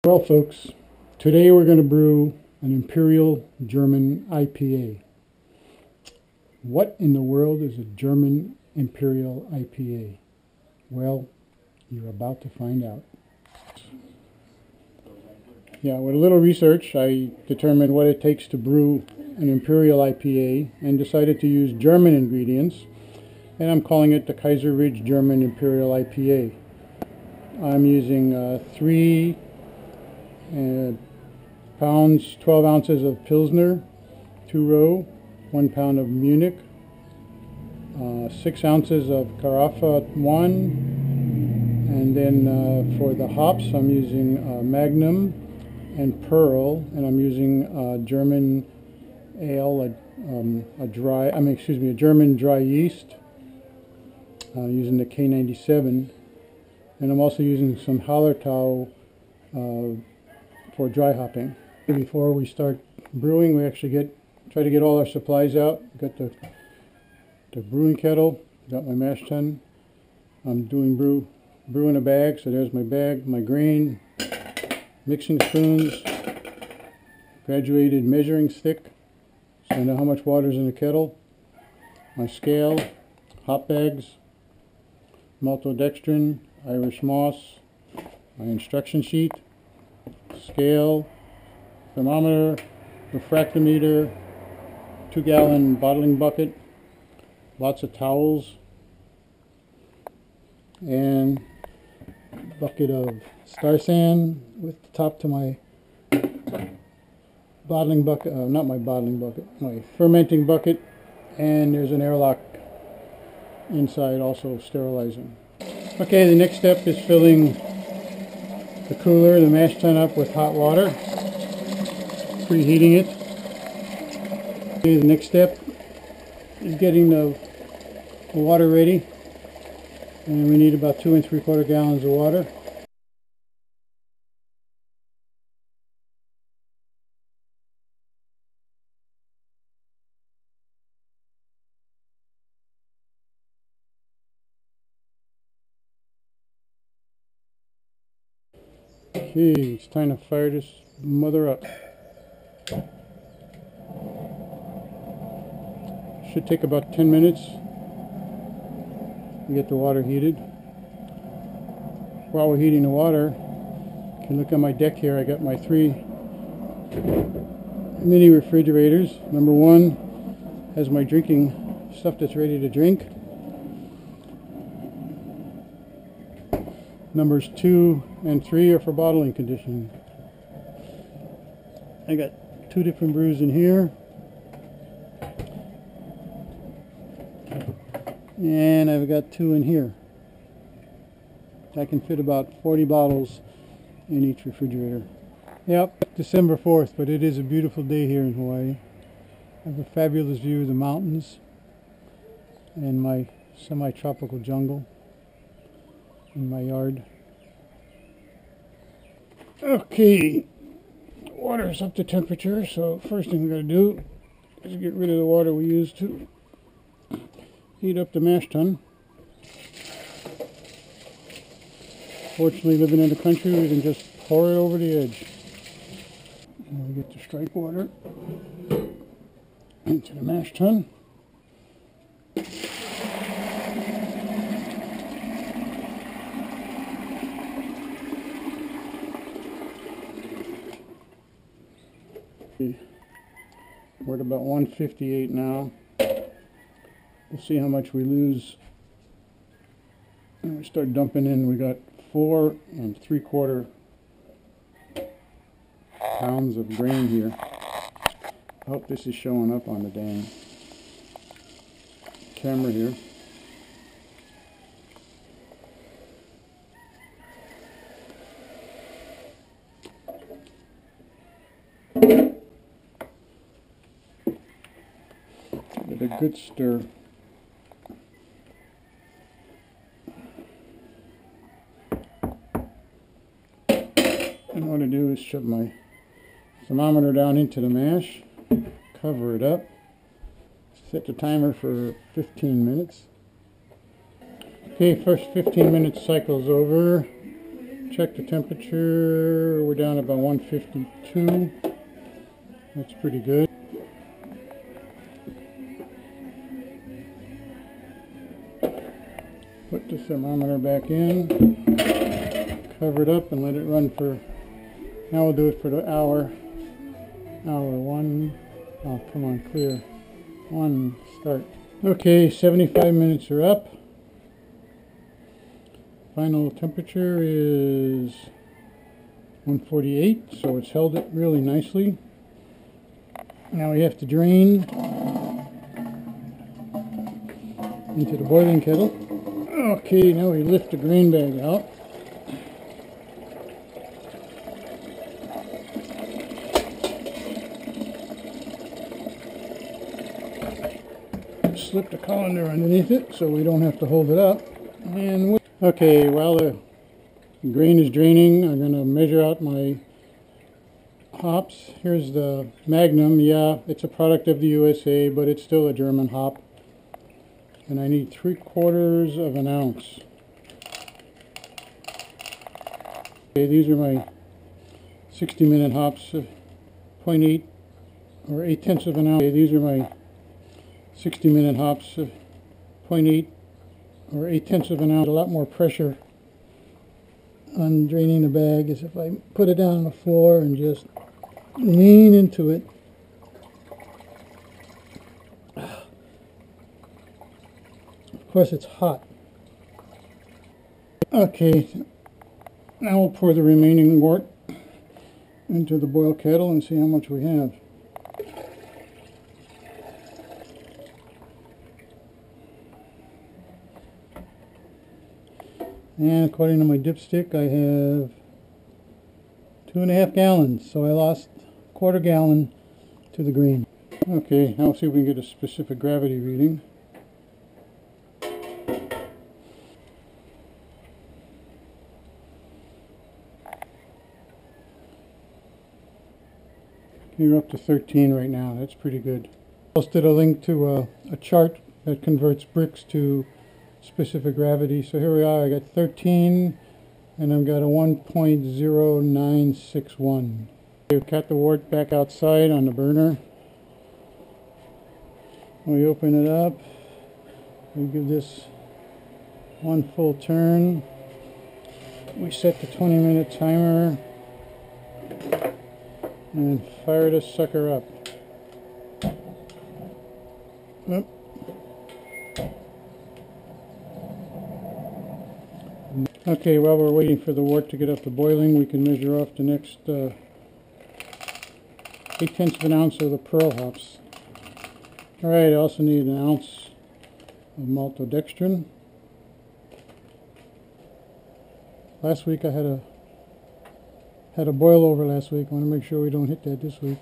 Well, folks, today we're going to brew an Imperial German IPA. What in the world is a German Imperial IPA? Well, you're about to find out. Yeah, with a little research, I determined what it takes to brew an Imperial IPA and decided to use German ingredients, and I'm calling it the Kaiser Ridge German Imperial IPA. I'm using 3 pounds, 12 ounces of Pilsner, 2-row, 1 pound of Munich, 6 ounces of Carafa 1, and then for the hops I'm using Magnum and Pearl, and I'm using German ale, a German dry yeast, using the K97, and I'm also using some Hallertau for dry hopping. Before we start brewing, we actually try to get all our supplies out. Got the brewing kettle, got my mash tun. I'm doing brew in a bag, so there's my bag, my grain, mixing spoons, graduated measuring stick, so I know how much water's in the kettle, my scale, hop bags, maltodextrin, Irish moss, my instruction sheet, scale, thermometer, refractometer, 2-gallon bottling bucket, lots of towels, and a bucket of Star San with the top to my bottling bucket, not my bottling bucket, my fermenting bucket, and there's an airlock inside also sterilizing. Okay, the next step is filling the cooler, the mash tun up with hot water, preheating it. Okay, the next step is getting the water ready, and we need about 2 3/4 gallons of water. Okay, it's time to fire this mother up. Should take about 10 minutes to get the water heated. While we're heating the water, you can look at my deck here. I got my 3 mini refrigerators. Number 1 has my drinking stuff that's ready to drink. Numbers 2 and 3 are for bottling conditioning. I got 2 different brews in here, and I've got 2 in here. I can fit about 40 bottles in each refrigerator. Yep, December 4th, but it is a beautiful day here in Hawaii. I have a fabulous view of the mountains and my semi-tropical jungle in my yard. Okay, water is up to temperature, so first thing we got to do is get rid of the water we used to heat up the mash tun. Fortunately, living in the country, we can just pour it over the edge. And we get the strike water into the mash tun. We're at about 158 now. We'll see how much we lose. And we start dumping in. We got 4 3/4 pounds of grain here. I hope this is showing up on the dang camera here. Give it a good stir. And what I do is shove my thermometer down into the mash, cover it up, set the timer for 15 minutes. Okay, first 15 minute cycle's over. Check the temperature. We're down about 152. That's pretty good. Put the thermometer back in, cover it up and let it run for, now we'll do it for the hour. Hour 1, oh come on, clear. 1, start. Okay, 75 minutes are up. Final temperature is 148, so it's held it really nicely. Now we have to drain into the boiling kettle. Okay, now we lift the grain bag out. Slip the colander underneath it so we don't have to hold it up. And okay, while the grain is draining, I'm going to measure out my hops. Here's the Magnum. Yeah, it's a product of the USA, but it's still a German hop. And I need 3/4 of an ounce. Okay, these are my 60-minute hops, 0.8 or 0.8 of an ounce. Okay, these are my 60-minute hops, 0.8 or 0.8 of an ounce. A lot more pressure on draining the bag is if I put it down on the floor and just lean into it. Of course it's hot. Okay, now we'll pour the remaining wort into the boil kettle and see how much we have. And according to my dipstick, I have 2.5 gallons, so I lost 1/4 gallon to the grain. Okay, now let's see if we can get a specific gravity reading. You're up to 13 right now. That's pretty good. I posted a link to a chart that converts bricks to specific gravity. So here we are. I got 13 and I've got a 1.0961. We cut the wort back outside on the burner. We open it up. We give this one full turn. We set the 20-minute timer and fire this sucker up. Oop. Okay, while we're waiting for the wort to get up to boiling, we can measure off the next 0.8 of an ounce of the pearl hops. Alright, I also need an ounce of maltodextrin. Last week I had a boil over last week. I want to make sure we don't hit that this week.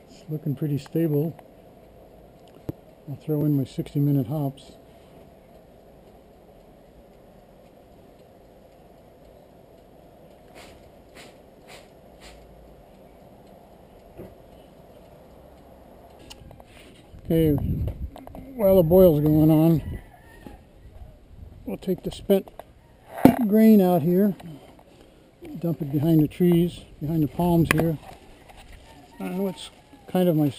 It's looking pretty stable. I'll throw in my 60-minute hops. Okay, while the boil's going on, we'll take the spent grain out here, dump it behind the trees, behind the palms here. I know it's kind of my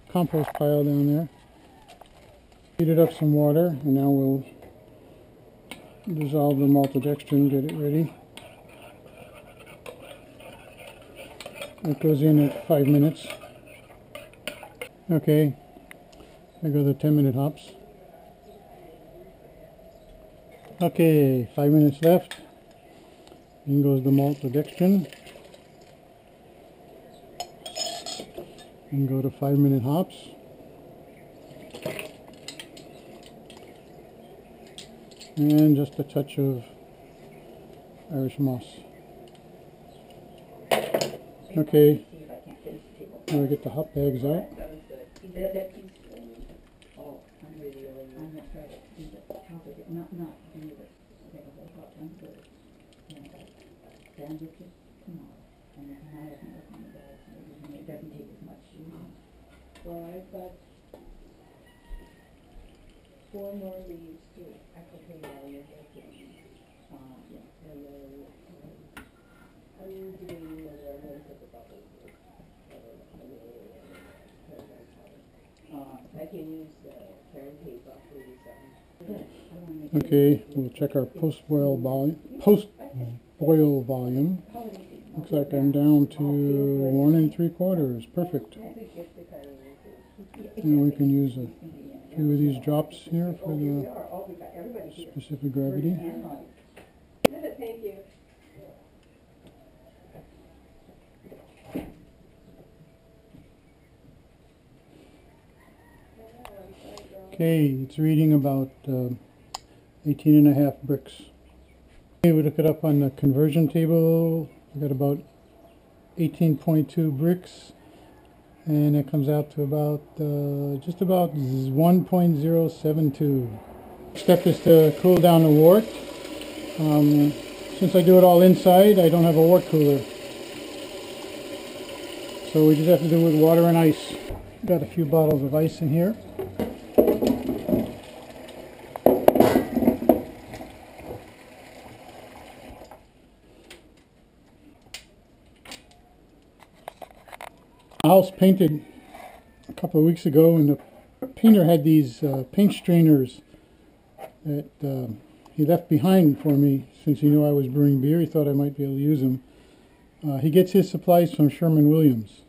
compost pile down there. Heated up some water, and now we'll dissolve the maltodextrin, get it ready. It goes in at 5 minutes. Okay. There go the 10-minute hops. Okay, 5 minutes left. In goes the maltodextrin. And go to 5-minute hops. And just a touch of Irish moss. Okay, now we get the hop bags out. then get it tomorrow. And if not, I can open the bag, so it doesn't take as much. Well, I've got 4 more leaves to applique while you're working. Yeah. And then, I'm debating whether I'm going to put the bubbles in. I can use the Karen paper for these. Okay, we'll check our post-boil volume. Post-boil volume. Looks like I'm down to 1 3/4. Perfect. And we can use a few of these drops here for the specific gravity. Thank you. Okay, it's reading about 18.5 bricks. Okay, we look it up on the conversion table. We got about 18.2 bricks, and it comes out to about just about 1.072. Step is to cool down the wort. Since I do it all inside, I don't have a wort cooler, so we just have to do it with water and ice. Got a few bottles of ice in here. The house painted a couple of weeks ago, and the painter had these paint strainers that he left behind for me since he knew I was brewing beer. He thought I might be able to use them. He gets his supplies from Sherman Williams.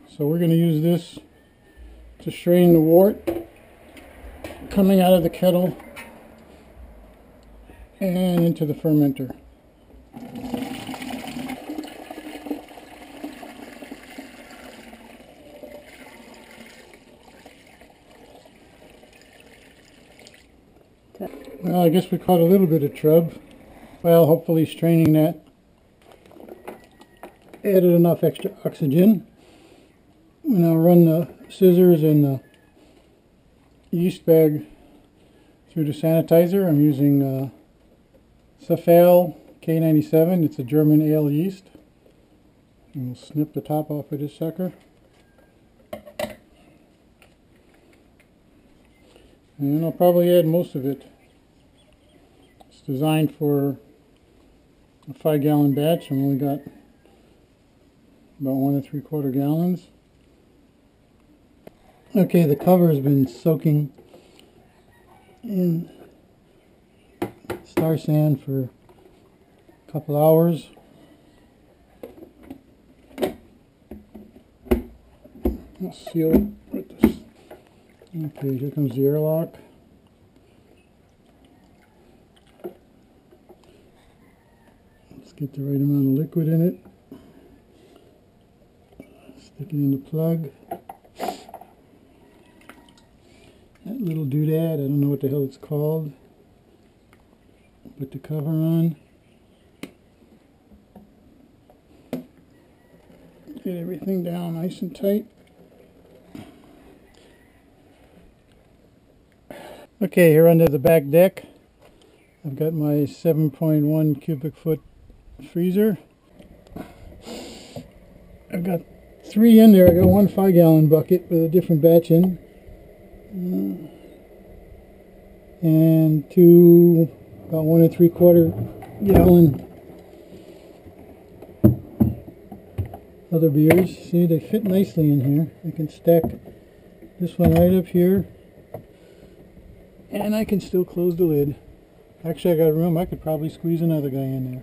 So we're going to use this to strain the wort coming out of the kettle and into the fermenter. Well, I guess we caught a little bit of trub. Well, hopefully straining that added enough extra oxygen. And I'll run the scissors and the yeast bag through the sanitizer. I'm using Safale K97. It's a German ale yeast. And we'll snip the top off of this sucker. And I'll probably add most of it. It's designed for a 5-gallon batch. I've only got about 1 3/4 gallons. Okay, the cover has been soaking in star sand for a couple hours. I'll seal it with this. Okay, here comes the airlock. Let's get the right amount of liquid in it. Stick it in the plug. That little doodad, I don't know what the hell it's called. Put the cover on. Get everything down nice and tight. Okay, here under the back deck, I've got my 7.1 cubic foot freezer. I've got 3 in there. I got 1 5-gallon bucket with a different batch in, and 2 about 1 3/4 gallon other beers. See, they fit nicely in here. I can stack this one right up here, and I can still close the lid. Actually, I got room. I could probably squeeze another guy in there.